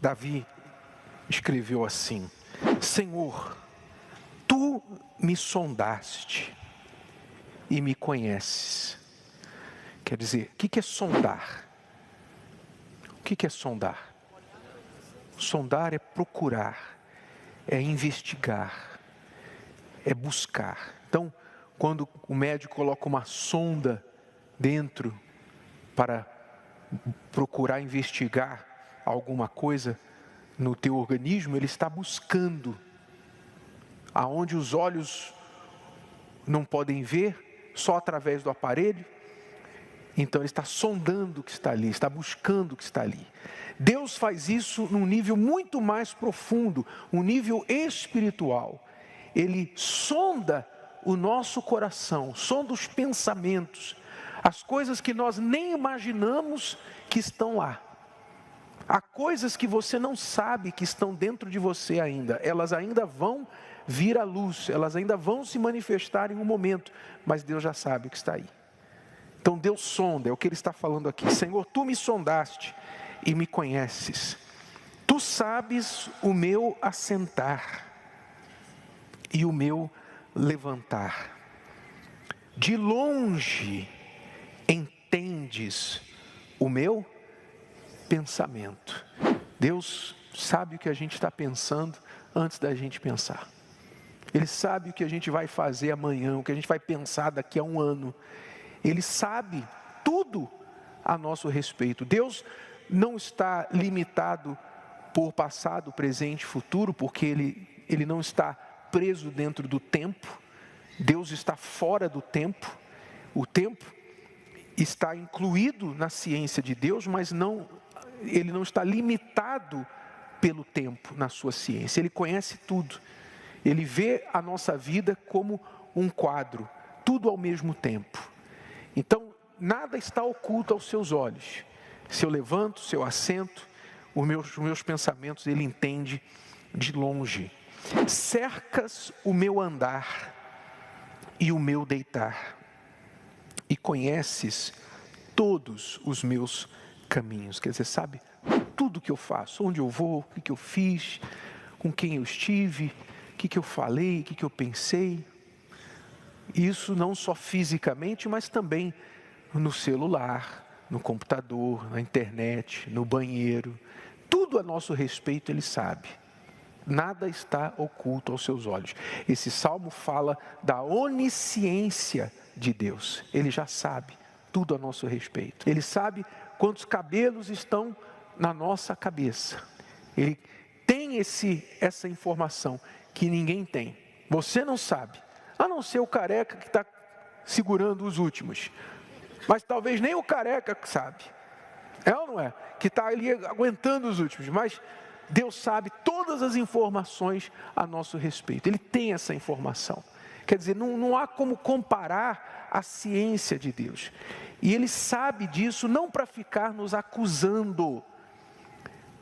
Davi escreveu assim: Senhor, tu me sondaste e me conheces. Quer dizer, o que é sondar? O que é sondar? Sondar é procurar, é investigar, é buscar. Então, quando o médico coloca uma sonda dentro para procurar investigar alguma coisa no teu organismo, ele está buscando aonde os olhos não podem ver, só através do aparelho. Então ele está sondando o que está ali, está buscando o que está ali. Deus faz isso num nível muito mais profundo, um nível espiritual. Ele sonda o nosso coração, sonda os pensamentos, as coisas que nós nem imaginamos que estão lá. Há coisas que você não sabe que estão dentro de você ainda, elas ainda vão vir à luz, elas ainda vão se manifestar em um momento, mas Deus já sabe o que está aí. Então Deus sonda, é o que Ele está falando aqui. Senhor, Tu me sondaste e me conheces. Tu sabes o meu assentar e o meu levantar. De longe entendes o meu pensamento. Deus sabe o que a gente está pensando antes da gente pensar. Ele sabe o que a gente vai fazer amanhã, o que a gente vai pensar daqui a um ano. Ele sabe tudo a nosso respeito. Deus não está limitado por passado, presente e futuro, porque Ele não está preso dentro do tempo. Deus está fora do tempo. O tempo está incluído na ciência de Deus, mas Ele não está limitado pelo tempo na sua ciência. Ele conhece tudo. Ele vê a nossa vida como um quadro, tudo ao mesmo tempo. Então, nada está oculto aos seus olhos. Se eu levanto, se eu assento, os meus pensamentos Ele entende de longe. Cercas o meu andar e o meu deitar, e conheces todos os meus caminhos. Quer dizer, sabe tudo que eu faço, onde eu vou, o que eu fiz, com quem eu estive, o que eu falei, o que eu pensei. Isso não só fisicamente, mas também no celular, no computador, na internet, no banheiro. Tudo a nosso respeito Ele sabe. Nada está oculto aos seus olhos. Esse salmo fala da onisciência de Deus. Ele já sabe tudo a nosso respeito. Ele sabe quantos cabelos estão na nossa cabeça. Ele tem essa informação que ninguém tem. Você não sabe, a não ser o careca que está segurando os últimos. Mas talvez nem o careca sabe. É ou não é? Que está ali aguentando os últimos. Mas Deus sabe todas as informações a nosso respeito. Ele tem essa informação. Quer dizer, não há como comparar a ciência de Deus. E Ele sabe disso não para ficar nos acusando,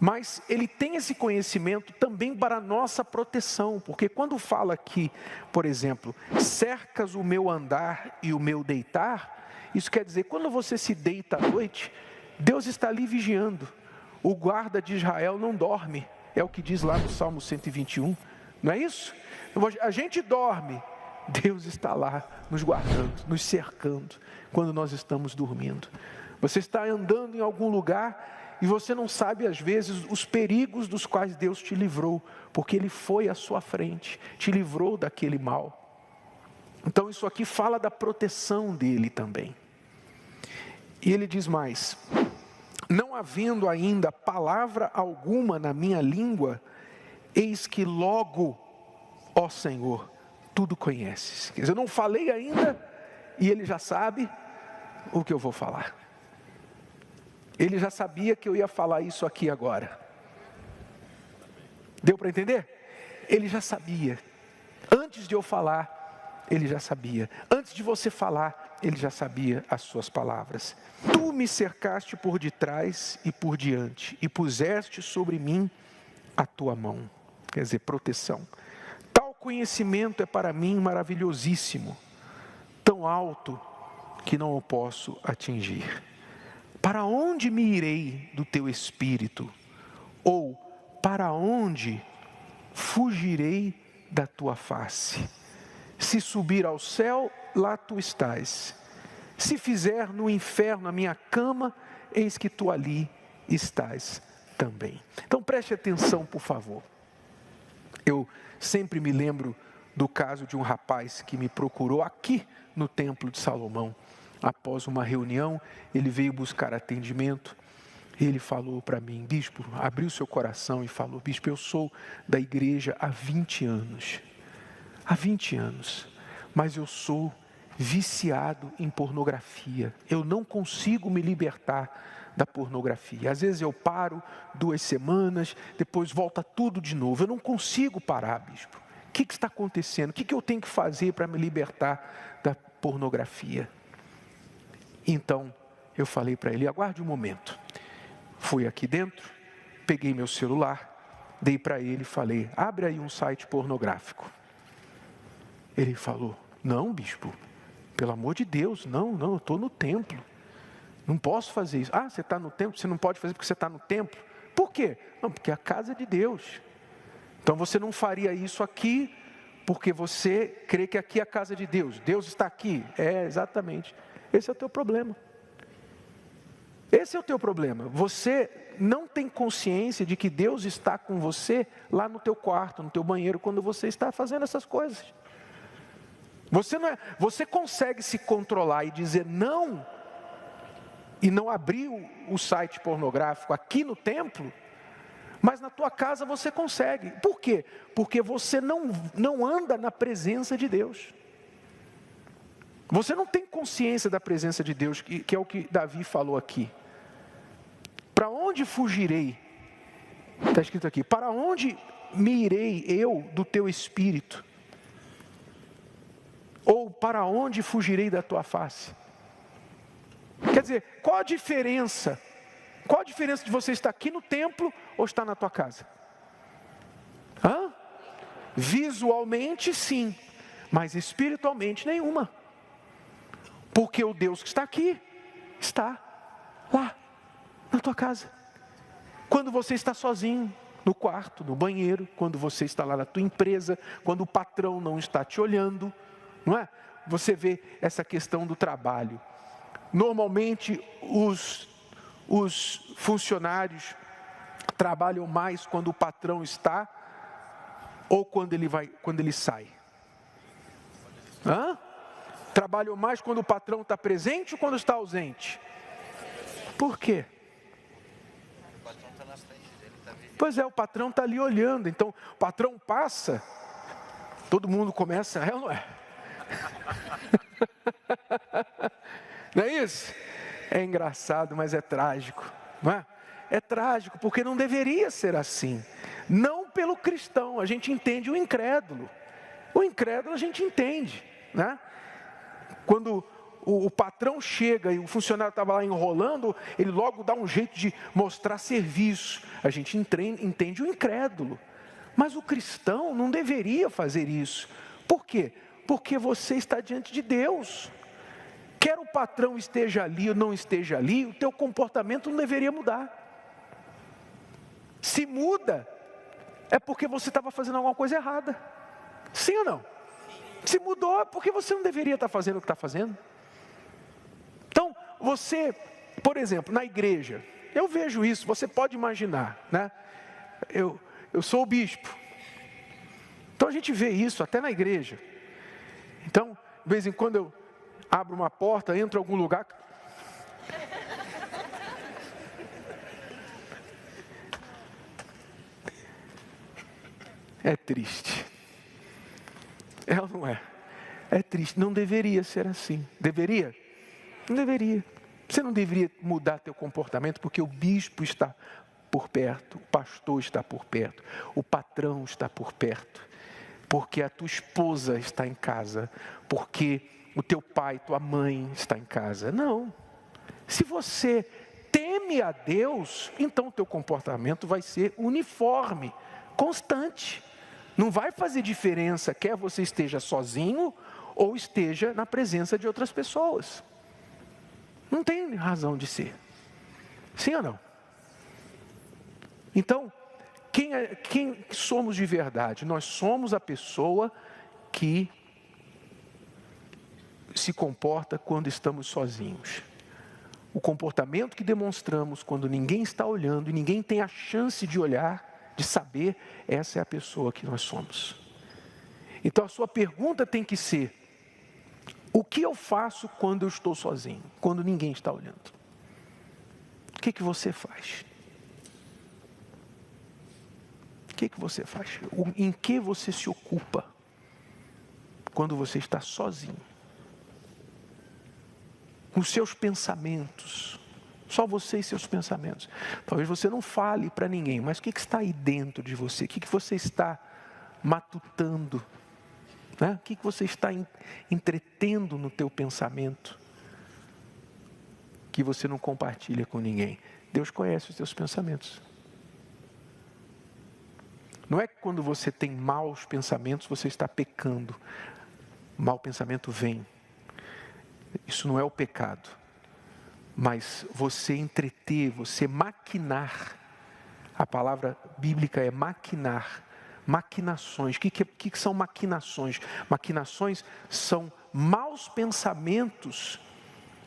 mas Ele tem esse conhecimento também para a nossa proteção. Porque quando fala aqui, por exemplo, cercas o meu andar e o meu deitar, isso quer dizer, quando você se deita à noite, Deus está ali vigiando. O guarda de Israel não dorme, é o que diz lá no Salmo 121, não é isso? A gente dorme, Deus está lá nos guardando, nos cercando, quando nós estamos dormindo. Você está andando em algum lugar e você não sabe às vezes os perigos dos quais Deus te livrou, porque Ele foi à sua frente, te livrou daquele mal. Então isso aqui fala da proteção dEle também. E Ele diz mais: não havendo ainda palavra alguma na minha língua, eis que logo, ó Senhor, tudo conheces. Quer dizer, eu não falei ainda e Ele já sabe o que eu vou falar. Ele já sabia que eu ia falar isso aqui agora. Deu para entender? Ele já sabia. Antes de eu falar, Ele já sabia. Antes de você falar, Ele já sabia as suas palavras. Tu me cercaste por detrás e por diante, e puseste sobre mim a tua mão. Quer dizer, proteção. Tal conhecimento é para mim maravilhosíssimo, tão alto que não o posso atingir. Para onde me irei do teu espírito? Ou para onde fugirei da tua face? Se subir ao céu, lá tu estás. Se fizer no inferno a minha cama, eis que tu ali estás também. Então preste atenção, por favor. Eu sempre me lembro do caso de um rapaz que me procurou aqui no Templo de Salomão. Após uma reunião, ele veio buscar atendimento. Ele falou para mim: bispo, abriu seu coração e falou: bispo, eu sou da igreja há 20 anos. Há 20 anos. Mas eu sou viciado em pornografia. Eu não consigo me libertar da pornografia. Às vezes eu paro 2 semanas, depois volta tudo de novo. Eu não consigo parar, bispo. O que está acontecendo? O que eu tenho que fazer para me libertar da pornografia? Então, eu falei para ele: aguarde um momento. Fui aqui dentro, peguei meu celular, dei para ele e falei: abre aí um site pornográfico. Ele falou: não, bispo, pelo amor de Deus, não, eu estou no templo. Não posso fazer isso. Ah, você está no templo? Você não pode fazer porque você está no templo? Por quê? Não, porque é a casa de Deus. Então você não faria isso aqui porque você crê que aqui é a casa de Deus. Deus está aqui. É, exatamente. Esse é o teu problema. Esse é o teu problema. Você não tem consciência de que Deus está com você lá no teu quarto, no teu banheiro, quando você está fazendo essas coisas. Você consegue se controlar e dizer não, e não abrir o site pornográfico aqui no templo, mas na tua casa você consegue. Por quê? Porque você não anda na presença de Deus. Você não tem consciência da presença de Deus, que é o que Davi falou aqui. Para onde fugirei? Está escrito aqui: para onde me irei eu do teu espírito? Ou para onde fugirei da tua face? Quer dizer, qual a diferença? Qual a diferença de você estar aqui no templo ou estar na tua casa? Visualmente sim, mas espiritualmente nenhuma. Porque o Deus que está aqui, está lá, na tua casa. Quando você está sozinho, no quarto, no banheiro, quando você está lá na tua empresa, quando o patrão não está te olhando, não é? Você vê essa questão do trabalho. Normalmente os funcionários trabalham mais quando o patrão está ou quando ele sai? Trabalham mais quando o patrão está presente ou quando está ausente? Por quê? O patrão está na frente dele, está vigiando. Pois é, o patrão está ali olhando. Então, o patrão passa, todo mundo começa, é ou não é? Não é isso? É engraçado, mas é trágico, não é? É trágico, porque não deveria ser assim. Não pelo cristão, a gente entende o incrédulo. O incrédulo a gente entende, né? Quando o patrão chega e o funcionário estava lá enrolando, ele logo dá um jeito de mostrar serviço. A gente entende o incrédulo. Mas o cristão não deveria fazer isso. Por quê? Porque você está diante de Deus. Quer o patrão esteja ali ou não esteja ali, o teu comportamento não deveria mudar. Se muda, é porque você estava fazendo alguma coisa errada. Sim ou não? Se mudou, é porque você não deveria estar fazendo o que está fazendo. Então, você, por exemplo, na igreja, eu vejo isso, você pode imaginar, né? Eu sou o bispo. Então a gente vê isso até na igreja. Então, de vez em quando eu abro uma porta, entro em algum lugar. É triste. É ou não é? É triste. Não deveria ser assim. Deveria? Não deveria. Você não deveria mudar teu comportamento porque o bispo está por perto, o pastor está por perto, o patrão está por perto, porque a tua esposa está em casa, porque o teu pai, tua mãe está em casa. Não. Se você teme a Deus, então o teu comportamento vai ser uniforme, constante. Não vai fazer diferença, quer você esteja sozinho ou esteja na presença de outras pessoas. Não tem razão de ser. Sim ou não? Então, quem quem somos de verdade? Nós somos a pessoa que se comporta quando estamos sozinhos. O comportamento que demonstramos quando ninguém está olhando e ninguém tem a chance de olhar, de saber, essa é a pessoa que nós somos. Então a sua pergunta tem que ser: o que eu faço quando eu estou sozinho, quando ninguém está olhando? O que você faz? O que você faz? Em que você se ocupa quando você está sozinho? Com seus pensamentos, só você e seus pensamentos. Talvez você não fale para ninguém, mas o que está aí dentro de você? O que você está matutando? Né? O que você está entretendo no teu pensamento que você não compartilha com ninguém? Deus conhece os teus pensamentos. Não é que quando você tem maus pensamentos você está pecando. O mau pensamento vem. Isso não é o pecado, mas você entreter, você maquinar, a palavra bíblica é maquinar, maquinações. O que são maquinações? Maquinações são maus pensamentos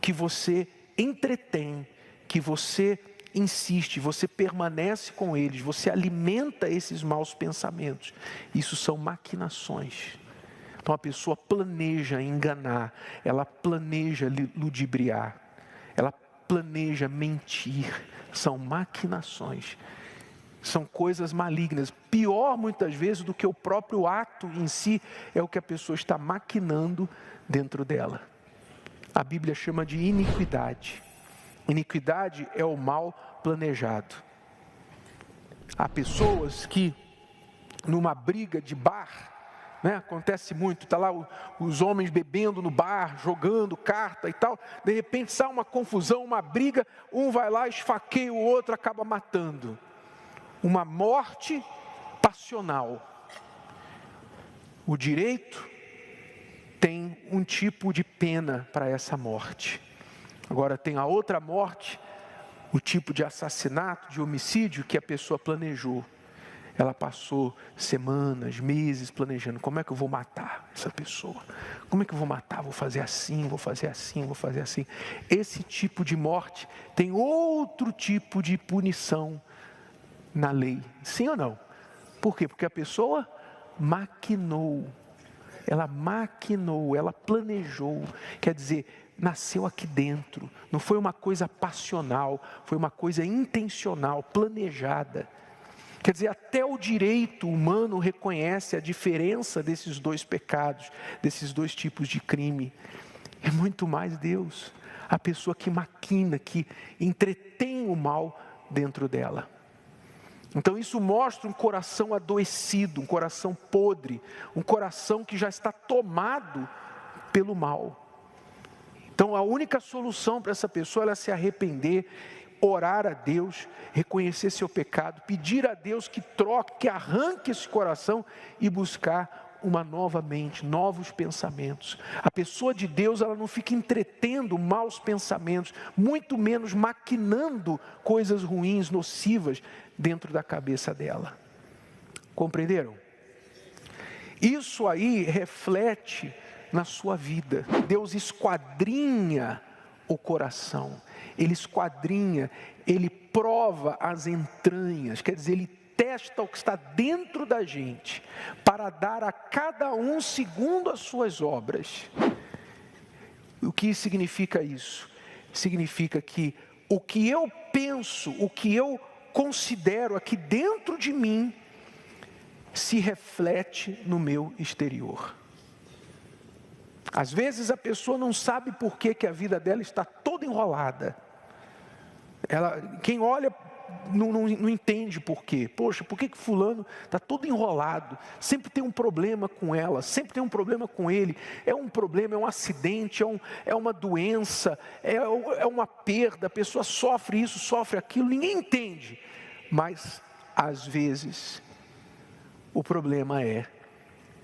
que você entretém, que você insiste, você permanece com eles, você alimenta esses maus pensamentos. Isso são maquinações. Então a pessoa planeja enganar, ela planeja ludibriar, ela planeja mentir. São maquinações, são coisas malignas. Pior muitas vezes do que o próprio ato em si, é o que a pessoa está maquinando dentro dela. A Bíblia chama de iniquidade. Iniquidade é o mal planejado. Há pessoas que numa briga de bar, né, acontece muito, está lá os homens bebendo no bar, jogando carta e tal, de repente sai uma confusão, uma briga, um vai lá, esfaqueia o outro, acaba matando. Uma morte passional. O direito tem um tipo de pena para essa morte. Agora tem a outra morte, o tipo de assassinato, de homicídio que a pessoa planejou. Ela passou semanas, meses planejando: como é que eu vou matar essa pessoa? Como é que eu vou matar? Vou fazer assim, vou fazer assim, vou fazer assim. Esse tipo de morte tem outro tipo de punição na lei. Sim ou não? Por quê? Porque a pessoa maquinou. Ela maquinou, ela planejou. Quer dizer, nasceu aqui dentro. Não foi uma coisa passional, foi uma coisa intencional, planejada. Quer dizer, até o direito humano reconhece a diferença desses dois pecados, desses dois tipos de crime. É muito mais Deus, a pessoa que maquina, que entretém o mal dentro dela. Então isso mostra um coração adoecido, um coração podre, um coração que já está tomado pelo mal. Então a única solução para essa pessoa é ela se arrepender, orar a Deus, reconhecer seu pecado, pedir a Deus que troque, que arranque esse coração e buscar uma nova mente, novos pensamentos. A pessoa de Deus, ela não fica entretendo maus pensamentos, muito menos maquinando coisas ruins, nocivas dentro da cabeça dela. Compreenderam? Isso aí reflete na sua vida. Deus esquadrinha o coração, Ele esquadrinha, Ele prova as entranhas, quer dizer, Ele testa o que está dentro da gente, para dar a cada um segundo as suas obras. O que significa isso? Significa que o que eu penso, o que eu considero aqui dentro de mim, se reflete no meu exterior. Às vezes a pessoa não sabe por que a vida dela está toda enrolada. Quem olha não entende por quê. Poxa, por que fulano está todo enrolado? Sempre tem um problema com ela, sempre tem um problema com ele. É um problema, é um acidente, é uma doença, é uma perda. A pessoa sofre isso, sofre aquilo, ninguém entende. Mas, às vezes, o problema é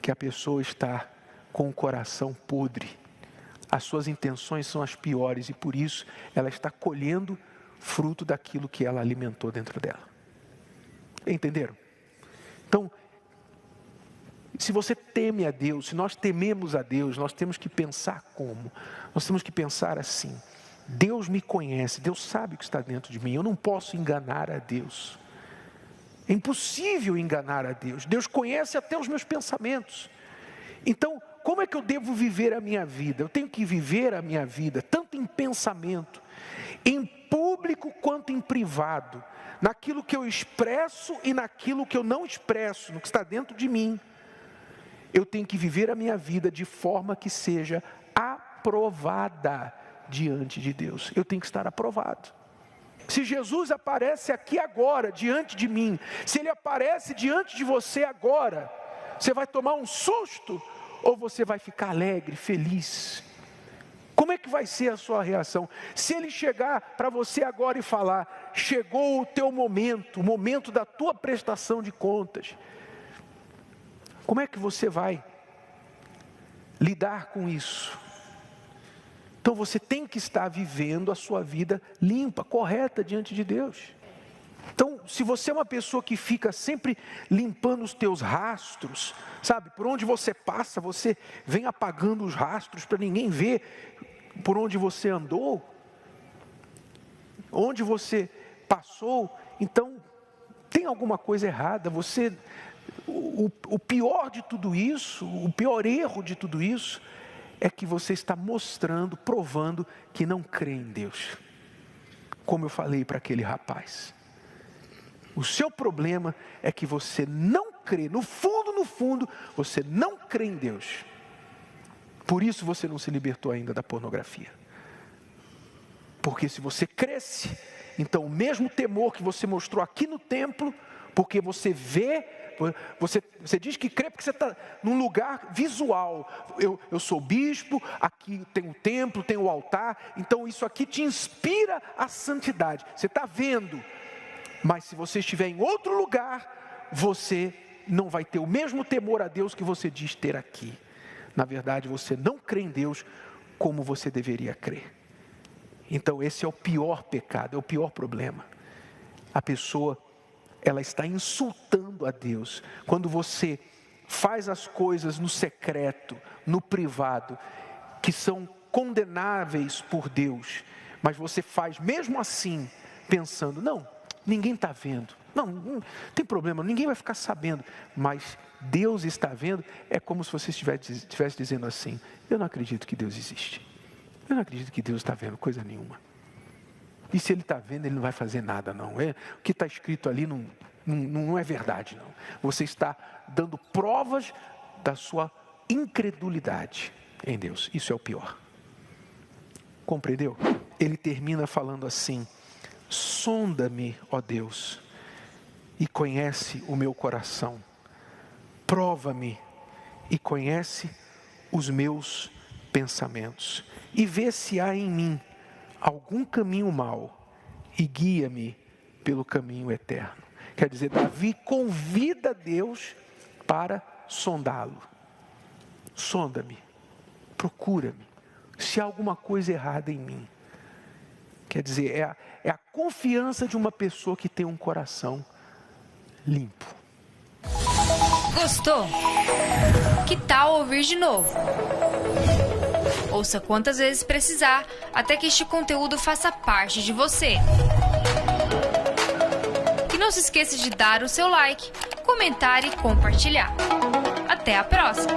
que a pessoa está com o coração podre. As suas intenções são as piores e por isso ela está colhendo fruto daquilo que ela alimentou dentro dela. Entenderam? Então, se você teme a Deus, se nós tememos a Deus, nós temos que pensar como? Nós temos que pensar assim: Deus me conhece, Deus sabe o que está dentro de mim, eu não posso enganar a Deus. É impossível enganar a Deus. Deus conhece até os meus pensamentos. Então, como é que eu devo viver a minha vida? Eu tenho que viver a minha vida, tanto em pensamento, em público quanto em privado, naquilo que eu expresso e naquilo que eu não expresso, no que está dentro de mim. Eu tenho que viver a minha vida de forma que seja aprovada diante de Deus. Eu tenho que estar aprovado. Se Jesus aparece aqui agora, diante de mim, se Ele aparece diante de você agora, você vai tomar um susto ou você vai ficar alegre, feliz? Como é que vai ser a sua reação? Se Ele chegar para você agora e falar: chegou o teu momento, o momento da tua prestação de contas, como é que você vai lidar com isso? Então você tem que estar vivendo a sua vida limpa, correta diante de Deus. Então, se você é uma pessoa que fica sempre limpando os teus rastros, sabe, por onde você passa, você vem apagando os rastros para ninguém ver por onde você andou, onde você passou, então tem alguma coisa errada. O pior de tudo isso, o pior erro de tudo isso, é que você está mostrando, provando que não crê em Deus. Como eu falei para aquele rapaz, o seu problema é que você não crê, no fundo, você não crê em Deus. Por isso você não se libertou ainda da pornografia. Porque se você cresce, então o mesmo temor que você mostrou aqui no templo, porque você vê, você diz que crê porque você está num lugar visual. Eu sou bispo, aqui tem o templo, tem o altar, então isso aqui te inspira a santidade. Você está vendo, mas se você estiver em outro lugar, você não vai ter o mesmo temor a Deus que você diz ter aqui. Na verdade, você não crê em Deus como você deveria crer. Então esse é o pior pecado, é o pior problema. A pessoa, ela está insultando a Deus. Quando você faz as coisas no secreto, no privado, que são condenáveis por Deus, mas você faz mesmo assim, pensando: não, ninguém está vendo, não tem problema, ninguém vai ficar sabendo, mas Deus está vendo. É como se você estivesse dizendo assim: eu não acredito que Deus existe, eu não acredito que Deus está vendo coisa nenhuma. E se Ele está vendo, Ele não vai fazer nada não. O que está escrito ali não é verdade não. Você está dando provas da sua incredulidade em Deus. Isso é o pior. Compreendeu? Ele termina falando assim: sonda-me, ó Deus, e conhece o meu coração. Prova-me e conhece os meus pensamentos. E vê se há em mim algum caminho mau, e guia-me pelo caminho eterno. Quer dizer, Davi convida Deus para sondá-lo. Sonda-me, procura-me, se há alguma coisa errada em mim. Quer dizer, é a confiança de uma pessoa que tem um coração limpo. Gostou? Que tal ouvir de novo? Ouça quantas vezes precisar, até que este conteúdo faça parte de você. E não se esqueça de dar o seu like, comentar e compartilhar. Até a próxima!